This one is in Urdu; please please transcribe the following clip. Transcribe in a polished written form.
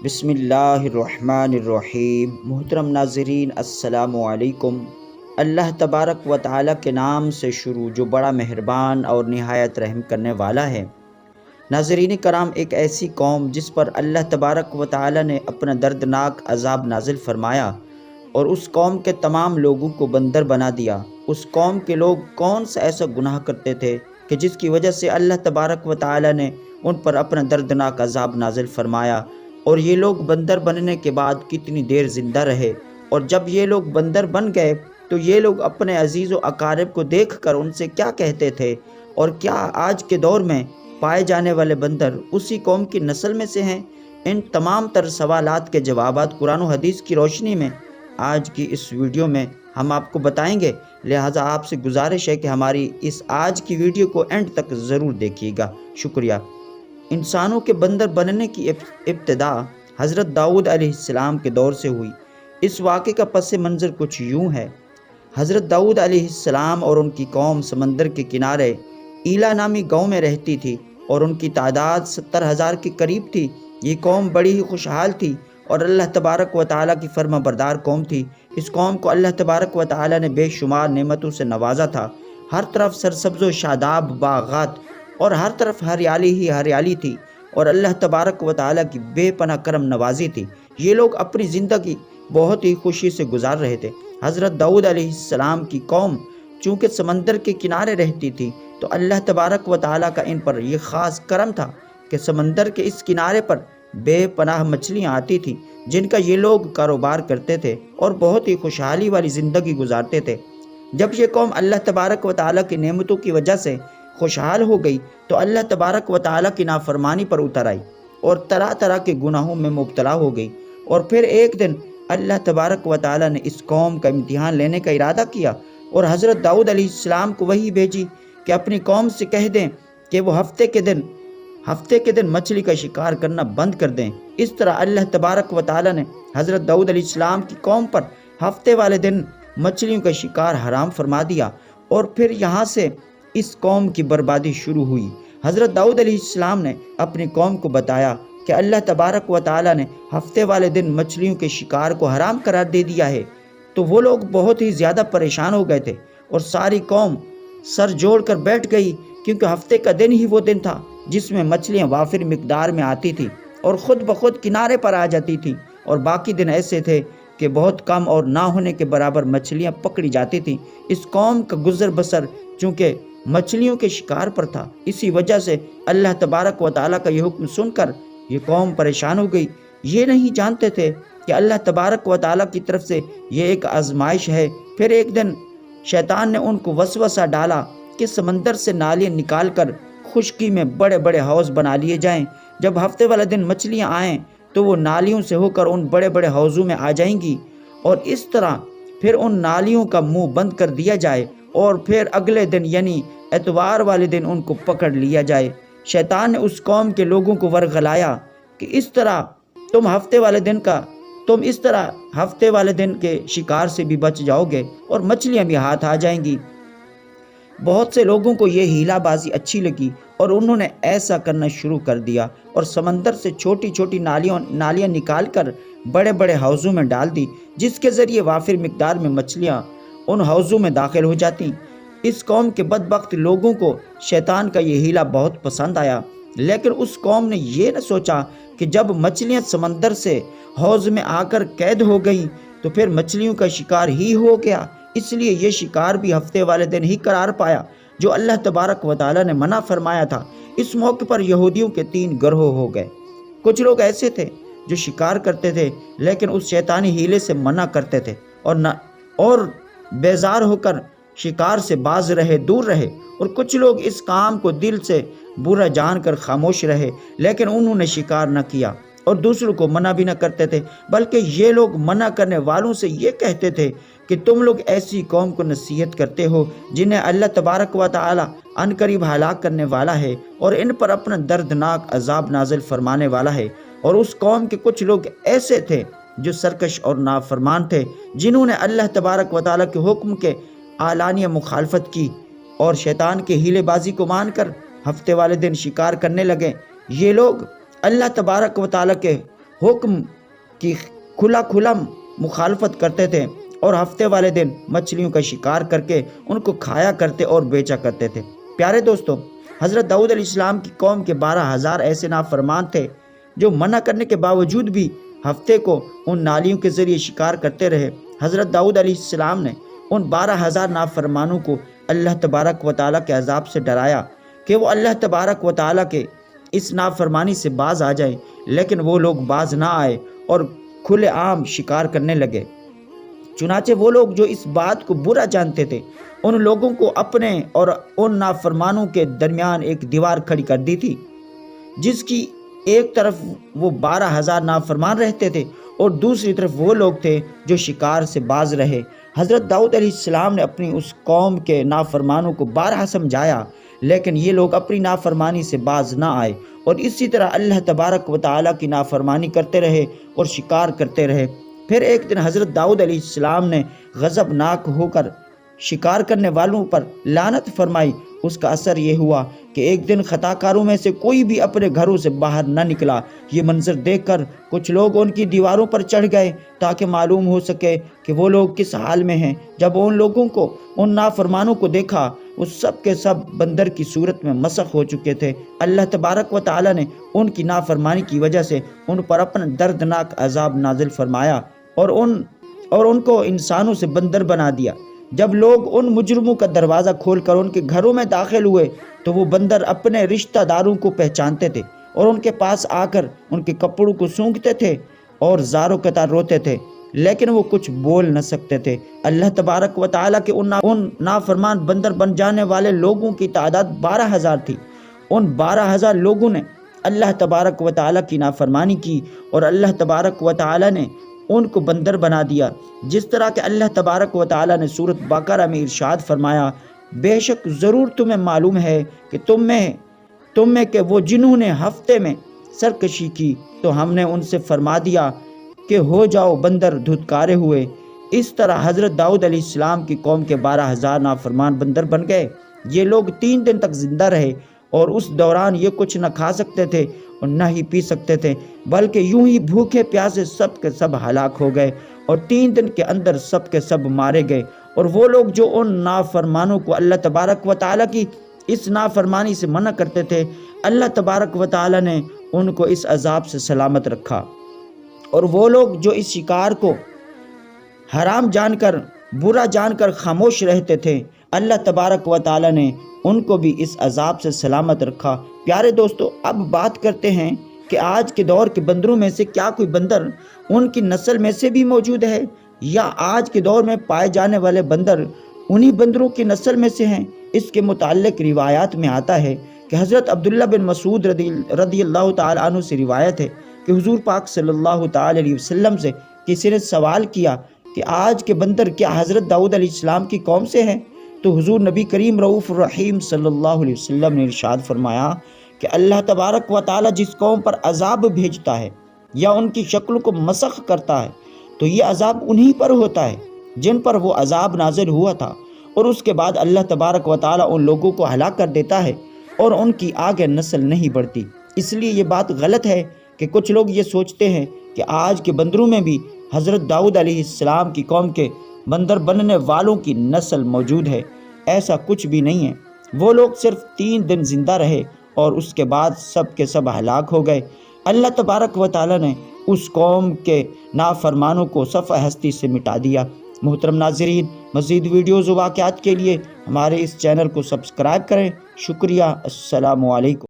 بسم اللہ الرحمن الرحیم۔ محترم ناظرین السلام علیکم۔ اللہ تبارک و تعالیٰ کے نام سے شروع جو بڑا مہربان اور نہایت رحم کرنے والا ہے۔ ناظرین کرام، ایک ایسی قوم جس پر اللہ تبارک و تعالیٰ نے اپنا دردناک عذاب نازل فرمایا اور اس قوم کے تمام لوگوں کو بندر بنا دیا۔ اس قوم کے لوگ کون سا ایسا گناہ کرتے تھے کہ جس کی وجہ سے اللہ تبارک و تعالیٰ نے ان پر اپنا دردناک عذاب نازل فرمایا، اور یہ لوگ بندر بننے کے بعد کتنی دیر زندہ رہے، اور جب یہ لوگ بندر بن گئے تو یہ لوگ اپنے عزیز و اقارب کو دیکھ کر ان سے کیا کہتے تھے، اور کیا آج کے دور میں پائے جانے والے بندر اسی قوم کی نسل میں سے ہیں؟ ان تمام تر سوالات کے جوابات قرآن و حدیث کی روشنی میں آج کی اس ویڈیو میں ہم آپ کو بتائیں گے، لہٰذا آپ سے گزارش ہے کہ ہماری اس آج کی ویڈیو کو اینڈ تک ضرور دیکھیے گا۔ شکریہ۔ انسانوں کے بندر بننے کی ابتدا حضرت داؤد علیہ السلام کے دور سے ہوئی۔ اس واقعے کا پس منظر کچھ یوں ہے۔ حضرت داؤد علیہ السلام اور ان کی قوم سمندر کے کنارے ایلا نامی گاؤں میں رہتی تھی، اور ان کی تعداد 70,000 کے قریب تھی۔ یہ قوم بڑی ہی خوشحال تھی اور اللہ تبارک و تعالیٰ کی فرما بردار قوم تھی۔ اس قوم کو اللہ تبارک و تعالیٰ نے بے شمار نعمتوں سے نوازا تھا۔ ہر طرف سرسبز و شاداب باغات اور ہر طرف ہریالی ہی ہریالی تھی، اور اللہ تبارک و تعالیٰ کی بے پناہ کرم نوازی تھی۔ یہ لوگ اپنی زندگی بہت ہی خوشی سے گزار رہے تھے۔ حضرت داؤد علیہ السلام کی قوم چونکہ سمندر کے کنارے رہتی تھی، تو اللہ تبارک و تعالیٰ کا ان پر یہ خاص کرم تھا کہ سمندر کے اس کنارے پر بے پناہ مچھلیاں آتی تھیں، جن کا یہ لوگ کاروبار کرتے تھے اور بہت ہی خوشحالی والی زندگی گزارتے تھے۔ جب یہ قوم اللہ تبارک و تعالیٰ کی نعمتوں کی وجہ سے خوشحال ہو گئی تو اللہ تبارک و تعالیٰ کی نافرمانی پر اتر آئی اور طرح طرح کے گناہوں میں مبتلا ہو گئی۔ اور پھر ایک دن اللہ تبارک و تعالیٰ نے اس قوم کا امتحان لینے کا ارادہ کیا، اور حضرت داؤد علیہ السلام کو وحی بھیجی کہ اپنی قوم سے کہہ دیں کہ وہ ہفتے کے دن مچھلی کا شکار کرنا بند کر دیں۔ اس طرح اللہ تبارک و تعالیٰ نے حضرت داؤد علیہ السلام کی قوم پر ہفتے والے دن مچھلیوں کا شکار حرام فرما دیا، اور پھر یہاں سے اس قوم کی بربادی شروع ہوئی۔ حضرت داؤد علیہ السلام نے اپنی قوم کو بتایا کہ اللہ تبارک و تعالیٰ نے ہفتے والے دن مچھلیوں کے شکار کو حرام قرار دے دیا ہے، تو وہ لوگ بہت ہی زیادہ پریشان ہو گئے تھے، اور ساری قوم سر جوڑ کر بیٹھ گئی، کیونکہ ہفتے کا دن ہی وہ دن تھا جس میں مچھلیاں وافر مقدار میں آتی تھیں اور خود بخود کنارے پر آ جاتی تھیں، اور باقی دن ایسے تھے کہ بہت کم اور نہ ہونے کے برابر مچھلیاں پکڑی جاتی تھیں۔ اس قوم کا گزر بسر چونکہ مچھلیوں کے شکار پر تھا، اسی وجہ سے اللہ تبارک و تعالیٰ کا یہ حکم سن کر یہ قوم پریشان ہو گئی۔ یہ نہیں جانتے تھے کہ اللہ تبارک و تعالیٰ کی طرف سے یہ ایک آزمائش ہے۔ پھر ایک دن شیطان نے ان کو وسوسہ ڈالا کہ سمندر سے نالیاں نکال کر خشکی میں بڑے بڑے حوض بنا لیے جائیں۔ جب ہفتے والے دن مچھلیاں آئیں تو وہ نالیوں سے ہو کر ان بڑے بڑے حوضوں میں آ جائیں گی، اور اس طرح پھر ان نالیوں کا منہ بند کر دیا جائے، اور پھر اگلے دن یعنی اتوار والے دن ان کو پکڑ لیا جائے۔ شیطان نے اس قوم کے لوگوں کو ورغلایا کہ اس طرح ہفتے والے دن کے شکار سے بھی بچ جاؤ گے اور مچھلیاں بھی ہاتھ آ جائیں گی۔ بہت سے لوگوں کو یہ ہیلا بازی اچھی لگی اور انہوں نے ایسا کرنا شروع کر دیا، اور سمندر سے چھوٹی چھوٹی نالیاں نکال کر بڑے بڑے حوضوں میں ڈال دی، جس کے ذریعے وافر مقدار میں مچھلیاں ان حوضوں میں داخل ہو جاتی۔ اس قوم کے بدبخت لوگوں کو شیطان کا یہ ہیلا بہت پسند آیا، لیکن اس قوم نے یہ نہ سوچا کہ جب مچھلیاں سمندر سے حوض میں آ کر قید ہو گئیں تو پھر مچھلیوں کا شکار ہی ہو گیا، اس لیے یہ شکار بھی ہفتے والے دن ہی قرار پایا جو اللہ تبارک و تعالیٰ نے منع فرمایا تھا۔ اس موقع پر یہودیوں کے 3 گروہ ہو گئے۔ کچھ لوگ ایسے تھے جو شکار کرتے تھے لیکن اس شیطانی ہیلے سے منع کرتے تھے، اور بیزار ہو کر شکار سے باز رہے، دور رہے، اور کچھ لوگ اس کام کو دل سے برا جان کر خاموش رہے لیکن انہوں نے شکار نہ کیا، اور دوسروں کو منع بھی نہ کرتے تھے، بلکہ یہ لوگ منع کرنے والوں سے یہ کہتے تھے کہ تم لوگ ایسی قوم کو نصیحت کرتے ہو جنہیں اللہ تبارک و تعالی ان قریب ہلاک کرنے والا ہے اور ان پر اپنا دردناک عذاب نازل فرمانے والا ہے۔ اور اس قوم کے کچھ لوگ ایسے تھے جو سرکش اور نافرمان تھے، جنہوں نے اللہ تبارک و تعالی کے حکم کے اعلانیہ مخالفت کی اور شیطان کے ہیلے بازی کو مان کر ہفتے والے دن شکار کرنے لگے۔ یہ لوگ اللہ تبارک و تعالی کے حکم کی کھلا مخالفت کرتے تھے اور ہفتے والے دن مچھلیوں کا شکار کر کے ان کو کھایا کرتے اور بیچا کرتے تھے۔ پیارے دوستو، حضرت داؤد علیہ السلام کی قوم کے 12,000 ایسے نافرمان تھے جو منع کرنے کے باوجود بھی ہفتے کو ان نالیوں کے ذریعے شکار کرتے رہے۔ حضرت داؤد علیہ السلام نے ان 12,000 نافرمانوں کو اللہ تبارک و تعالیٰ کے عذاب سے ڈرایا کہ وہ اللہ تبارک و تعالیٰ کے اس نافرمانی سے باز آ جائیں، لیکن وہ لوگ باز نہ آئے اور کھلے عام شکار کرنے لگے۔ چنانچہ وہ لوگ جو اس بات کو برا جانتے تھے، ان لوگوں کو اپنے اور ان نافرمانوں کے درمیان ایک دیوار کھڑی کر دی تھی، جس کی ایک طرف وہ 12,000 نافرمان رہتے تھے اور دوسری طرف وہ لوگ تھے جو شکار سے باز رہے۔ حضرت داؤد علیہ السلام نے اپنی اس قوم کے نافرمانوں کو بارہا سمجھایا، لیکن یہ لوگ اپنی نافرمانی سے باز نہ آئے اور اسی طرح اللہ تبارک و تعالیٰ کی نافرمانی کرتے رہے اور شکار کرتے رہے۔ پھر ایک دن حضرت داؤد علیہ السلام نے غضبناک ہو کر شکار کرنے والوں پر لعنت فرمائی۔ اس کا اثر یہ ہوا کہ ایک دن خطا کاروں میں سے کوئی بھی اپنے گھروں سے باہر نہ نکلا۔ یہ منظر دیکھ کر کچھ لوگ ان کی دیواروں پر چڑھ گئے تاکہ معلوم ہو سکے کہ وہ لوگ کس حال میں ہیں۔ جب ان لوگوں کو ان نافرمانوں کو دیکھا، وہ سب کے سب بندر کی صورت میں مسخ ہو چکے تھے۔ اللہ تبارک و تعالیٰ نے ان کی نافرمانی کی وجہ سے ان پر اپنا دردناک عذاب نازل فرمایا اور ان کو انسانوں سے بندر بنا دیا۔ جب لوگ ان مجرموں کا دروازہ کھول کر ان کے گھروں میں داخل ہوئے تو وہ بندر اپنے رشتہ داروں کو پہچانتے تھے اور ان کے پاس آ کر ان کے کپڑوں کو سونگھتے تھے اور زاروں قطار روتے تھے، لیکن وہ کچھ بول نہ سکتے تھے۔ اللہ تبارک و تعالیٰ کے ان نافرمان بندر بن جانے والے لوگوں کی تعداد 12,000 تھی۔ ان 12,000 لوگوں نے اللہ تبارک و تعالیٰ کی نافرمانی کی اور اللہ تبارک و تعالیٰ نے ان کو بندر بنا دیا، جس طرح کہ اللہ تبارک و تعالیٰ نے سورۃ بقرہ میں ارشاد فرمایا، بے شک ضرور تمہیں معلوم ہے کہ تم میں کہ وہ جنہوں نے ہفتے میں سرکشی کی تو ہم نے ان سے فرما دیا کہ ہو جاؤ بندر دھتکارے ہوئے۔ اس طرح حضرت داؤد علیہ السلام کی قوم کے 12,000 نافرمان بندر بن گئے۔ یہ لوگ 3 دن تک زندہ رہے اور اس دوران یہ کچھ نہ کھا سکتے تھے اور نہ ہی پی سکتے تھے، بلکہ یوں ہی بھوکے پیاسے سب کے سب ہلاک ہو گئے اور 3 دن کے اندر سب کے سب مارے گئے۔ اور وہ لوگ جو ان نافرمانوں کو اللہ تبارک و تعالیٰ کی اس نافرمانی سے منع کرتے تھے، اللہ تبارک و تعالیٰ نے ان کو اس عذاب سے سلامت رکھا۔ اور وہ لوگ جو اس شکار کو حرام جان کر برا جان کر خاموش رہتے تھے، اللہ تبارک و تعالیٰ نے ان کو بھی اس عذاب سے سلامت رکھا۔ پیارے دوستو، اب بات کرتے ہیں کہ آج کے دور کے بندروں میں سے کیا کوئی بندر ان کی نسل میں سے بھی موجود ہے، یا آج کے دور میں پائے جانے والے بندر انہی بندروں کی نسل میں سے ہیں؟ اس کے متعلق روایات میں آتا ہے کہ حضرت عبداللہ بن مسعود رضی اللہ تعالی عنہ سے روایت ہے کہ حضور پاک صلی اللہ تعالی علیہ وسلم سے کسی نے سوال کیا کہ آج کے بندر کیا حضرت داؤد علیہ السلام کی قوم سے ہیں؟ تو حضور نبی کریم رؤوف الرحیم صلی اللہ علیہ وسلم نے ارشاد فرمایا کہ اللہ تبارک و تعالی جس قوم پر عذاب بھیجتا ہے یا ان کی شکل کو مسخ کرتا ہے تو یہ عذاب انہی پر ہوتا ہے جن پر وہ عذاب نازل ہوا تھا، اور اس کے بعد اللہ تبارک و تعالی ان لوگوں کو ہلاک کر دیتا ہے اور ان کی آگے نسل نہیں بڑھتی۔ اس لیے یہ بات غلط ہے کہ کچھ لوگ یہ سوچتے ہیں کہ آج کے بندروں میں بھی حضرت داؤد علیہ السلام کی قوم کے بندر بننے والوں کی نسل موجود ہے۔ ایسا کچھ بھی نہیں ہے۔ وہ لوگ صرف 3 دن زندہ رہے اور اس کے بعد سب کے سب ہلاک ہو گئے۔ اللہ تبارک و تعالی نے اس قوم کے نافرمانوں کو صفحہ ہستی سے مٹا دیا۔ محترم ناظرین، مزید ویڈیوز و واقعات کے لیے ہمارے اس چینل کو سبسکرائب کریں۔ شکریہ۔ السلام علیکم۔